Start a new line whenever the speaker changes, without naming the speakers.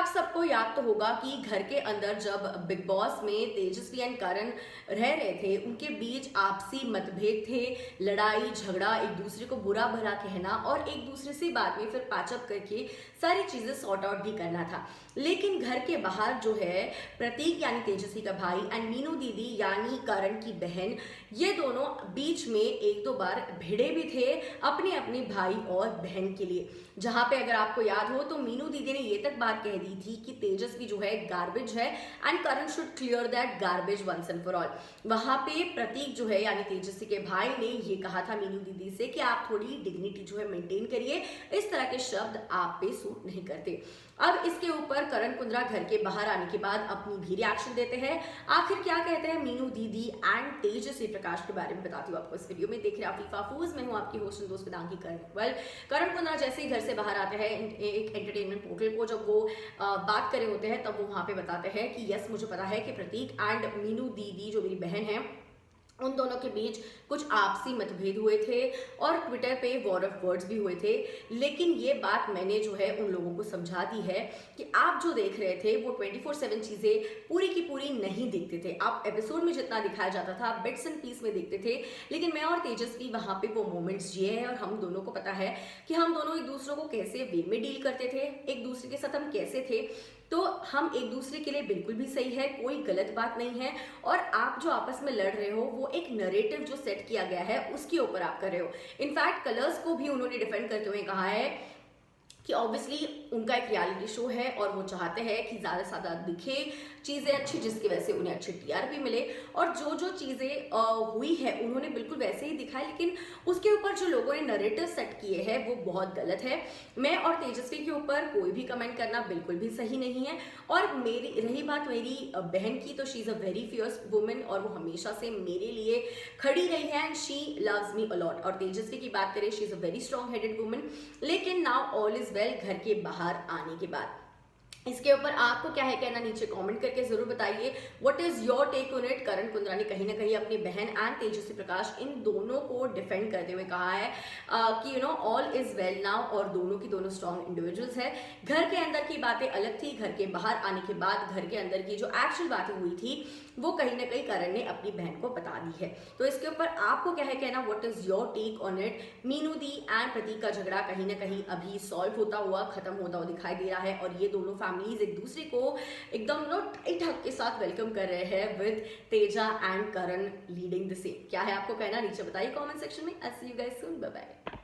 आप सबको याद तो होगा कि घर के अंदर जब बिग बॉस में तेजस्वी एंड करण रह रहे थे, उनके बीच आपसी मतभेद थे, लड़ाई झगड़ा, एक दूसरे को बुरा भला कहना और एक दूसरे से बाद में फिर पैचअप करके सारी चीजें सॉर्ट आउट भी करना था। लेकिन घर के बाहर जो है प्रतीक यानी तेजस्वी का भाई एंड मीनू दीदी यानी करण की बहन, ये दोनों बीच में एक दो बार भिड़े भी थे अपने अपने भाई और बहन के लिए। जहां पे अगर आपको याद हो तो मीनू दीदी ने ये तक बात कह दी थी कि तेजस्वी जो है गार्बेज है and Karan should clear that garbage once and for all. वहां पे प्रतीक जो है यानी तेजस्वी के भाई ने ये कहा था मीनू दीदी से कि आप थोड़ी डिग्निटी जो है मेंटेन करिए, इस तरह के शब्द आप पे सूट नहीं करते। अब इसके ऊपर करण कुंद्रा घर के बाहर आने के बाद अपनी भी रिएक्शन देते हैं। आखिर क्या कहते हैं मीनू दीदी एंड तेजस्वी प्रकाश के बारे में बताती हूँ आपको इस वीडियो में। देख रहे हैं आप फीफा फूज, मैं हूँ आपकी होस्ट दोस्त वेदांगी करण। करण कुंद्रा जैसे ही घर से बाहर आते हैं एक एंटरटेनमेंट पोर्टल को, जब वो बात करे होते हैं तब वो वहां पे बताते हैं कि यस मुझे पता है कि प्रतीक एंड मीनू दीदी जो मेरी बहन है उन दोनों के बीच कुछ आपसी मतभेद हुए थे और ट्विटर पे वॉर ऑफ वर्ड्स भी हुए थे। लेकिन ये बात मैंने जो है उन लोगों को समझा दी है कि आप जो देख रहे थे वो 24/7 चीजें पूरी की पूरी नहीं देखते थे। आप एपिसोड में जितना दिखाया जाता था बिट्स एंड पीस में देखते थे, लेकिन मैं और तेजस्वी वहां पे वो मोमेंट्स जिए हैं और हम दोनों को पता है कि हम दोनों एक दूसरे को कैसे वे में डील करते थे, एक दूसरे के साथ हम कैसे थे। तो हम एक दूसरे के लिए बिल्कुल भी सही है, कोई गलत बात नहीं है। और आप जो आपस में लड़ रहे हो वो एक नरेटिव जो सेट किया गया है उसके ऊपर आप कर रहे हो। इनफैक्ट कलर्स को भी उन्होंने डिफेंड करते हुए कहा है कि ऑब्वियसली उनका एक रियलिटी शो है और वो चाहते हैं कि ज़्यादा से ज़्यादा दिखे चीज़ें अच्छी, जिसकी वजह से उन्हें अच्छी टीआरपी मिले। और जो जो चीज़ें हुई है उन्होंने बिल्कुल वैसे ही दिखाया, लेकिन उसके ऊपर जो लोगों ने नरेटिव सेट किए हैं वो बहुत गलत है। मैं और तेजस्वी के ऊपर कोई भी कमेंट करना बिल्कुल भी सही नहीं है। और मेरी रही बात मेरी बहन की, तो she is a very fierce women और वो हमेशा से मेरे लिए खड़ी रही है and she loves me a lot. और तेजस्वी की बात करें, she is a very strong headed women. लेकिन नाउ ऑल इज वेल घर के बाहर आने के बाद इसके ऊपर आपको क्या है कहना, नीचे कमेंट करके जरूर बताइए। What is your take on it. Karan Kundra ने कहीं ना कहीं अपनी बहन एंड तेजस्वी प्रकाश इन दोनों को डिफेंड करते हुए कहा है कि you know all is well now और दोनों की दोनों स्ट्रॉन्ग इंडिविजुअल्स है। घर के अंदर की बातें अलग थी, घर के बाहर आने के बाद घर के अंदर की जो एक्चुअल बातें हुई थी वो कहीं ना कहीं करण ने अपनी बहन को बता दी है। तो इसके ऊपर आपको क्या है कहना, what is your take on it. Meenu di and Prateek का झगड़ा कहीं ना कहीं अभी सॉल्व होता हुआ, खत्म होता हुआ दिखाई दे रहा है और ये दोनों फैमिलीज एक दूसरे को एकदम टाइट हक के साथ वेलकम कर रहे हैं with Teja and Karan leading the same. क्या है आपको कहना, नीचे बताइए कमेंट सेक्शन में। I see you guys soon, bye bye.